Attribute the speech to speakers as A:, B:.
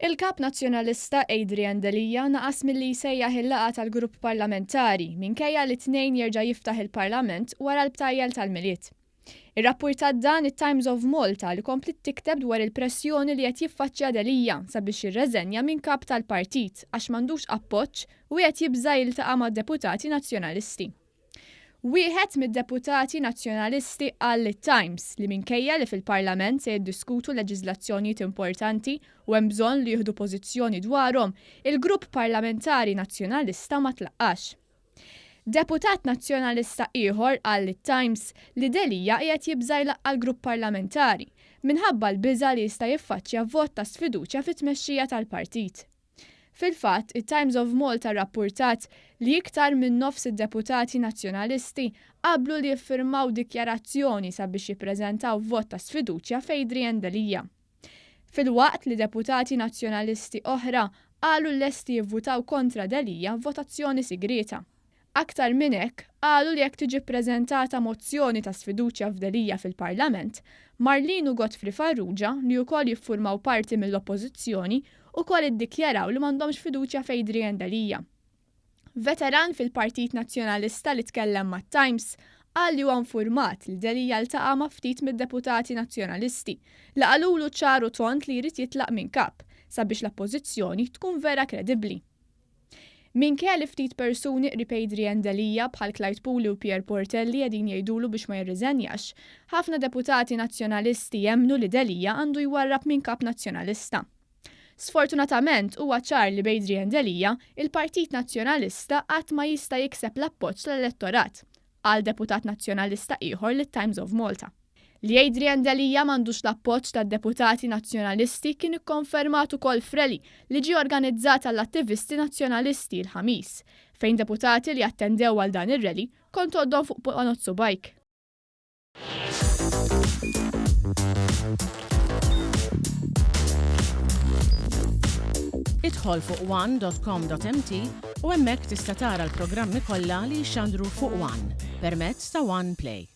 A: Il-kap nazzjonalista Adrian Delija naqas milli jsejjaħ il-laqgħa tal-grupp parlamentari minkejja li tnejn jerġa' jiftaħ il-Parlament wara l-btajjel tal-miliet. Ir-rappurtat dan it-Times of Malta li komplet tikteb dwar il-pressjoni li qed jiffaċċja Delija sabiex jirreżenja minn kap tal-partit għax m'għandux appoġġ u qed jibża jiltaqa' mad-deputati nazzjonalisti. Wieħed mid-deputati nazzjonalisti qal lit-Times li minkejja li fil-Parlament se jiddiskutu leġiżlazzjonijiet importanti u hemm bżonn li jieħdu pożizzjoni dwarhom, il-grupp parlamentari nazzjonalista ma tlaqqax. Deputat nazzjonalista ieħor qal lit-Times li Delija qiegħed jibża jlaqqa l-grupp parlamentari minħabba l-biża' li jista' jiffaċċja vot ta' sfiduċja fit-tmexxija tal-partit. Fil-fatt, it-Times of Malta rrappurtat li iktar minn nofs id-deputati nazzjonalisti qablu li jiffirmaw dikjarazzjoni sabiex jippreżentaw vot ta' sfiduċja f'Adrian Delija. Fil-waqt li deputati nazzjonalisti oħra qalu lesti jivvutaw kontra Delija f'votazzjoni sigreta. Aktar minn hekk qalu li jekk tiġi ppreżentata mozzjoni ta' sfiduċja f'Delija fil-Parlament, Marlin u Godfrey Farrugia li wkoll jiffurmaw parti mill-Oppożizzjoni ukoll iddikjaraw li m'għandhomx fiduċja f'Adrian Delija. Veteran fil-Partit Nazzjonalista li tkellem mat-Times qal li huwa infurmat li Delija ltaqa' ma' ftit mid-deputati nazzjonalisti li qalulu ċaru tont li jrid jitlaq minn kap sabiex l-oppożizzjoni tkun vera kredibbli. Minkejja li ftit persuni qrib Adrian Delija bħal Clyde Puli u Pierre Portelli qegħdin jgħidulu biex ma jirriżenjax, ħafna deputati nazzjonalisti jemmnu li Delija għandu jwarrab minn kap nazzjonalista. Sfortunatament huwa ċar li b'Adrian Delija il-Partit Nazzjonalista qatt ma jista' jikseb l-appoġġ tal-elettorat għal deputat nazzjonalista ieħor lit-Times of Malta. Li Adrian Delija m'għandux l-appoġġ tad-deputati nazzjonalisti kien ikkonfermat ukoll f'rally li ġie organizzat għall-attivisti nazzjonalisti l-ħamis, fejn deputati li attendew għal dan ir-rally kont għoddhom fuq panozzu bike.
B: Idħol fuq one.com.mt u hemmhekk tista' tara l-programmi kollha li jxandru fuq One permezz ta' One Play.